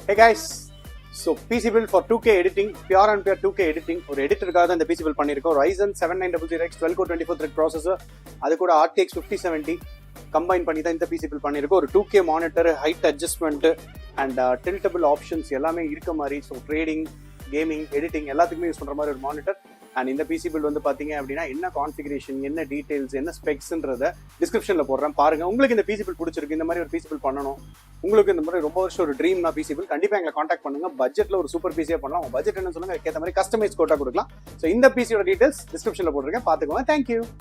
Hey guys, so PC build for 2K editing, pure and pure 2K editing. ஒரு எடிட்டருக்காக தான் இந்த PC build பண்ணியிருக்கோம். Ryzen 7900X 12-core 24-thread processor, அது கூட RTX 5070 combine பண்ணி தான் இந்த PC build பண்ணியிருக்கோம். ஒரு 2K monitor, height adjustment and tiltable options எல்லாமே இருக்க மாதிரி. ஸோ ட்ரேடிங், கேமிங், எடிட்டிங் எல்லாத்துக்குமே யூஸ் பண்ணுற மாதிரி ஒரு மானிட்டர். அண்ட் இந்த PC build வந்து பார்த்தீங்க அப்படின்னா என்ன கான்ஃபிகரேஷன், என்ன டீடைல்ஸ், என்ன ஸ்பெக்ஸ்ன்றத டிஸ்கிரிப்ஷனில் போடுறேன் பாருங்க. உங்களுக்கு இந்த PC build பிடிச்சிருக்கு, இந்த மாதிரி ஒரு PC build பண்ணணும், உங்களுக்கு இந்த மாதிரி ரொம்ப வருஷம் ஒரு ட்ரீம்னா PC build, கண்டிப்பாக எங்களை காண்டாக்ட் பண்ணுங்க. பட்ஜெட்டில் ஒரு சூப்பர் பிசியாக பண்ணலாம். உங்கள் பட்ஜெட் என்ன சொல்லுங்க, அதுக்கேற்ற மாதிரி கஸ்டமைஸ் கோட்டா கொடுக்கலாம். ஸோ இந்த பிசியோட டீடைல்ஸ் டிஸ்கிரிப்ஷனில் போட்டிருக்கேன், பார்த்துக்கோங்க. தேங்க்யூ.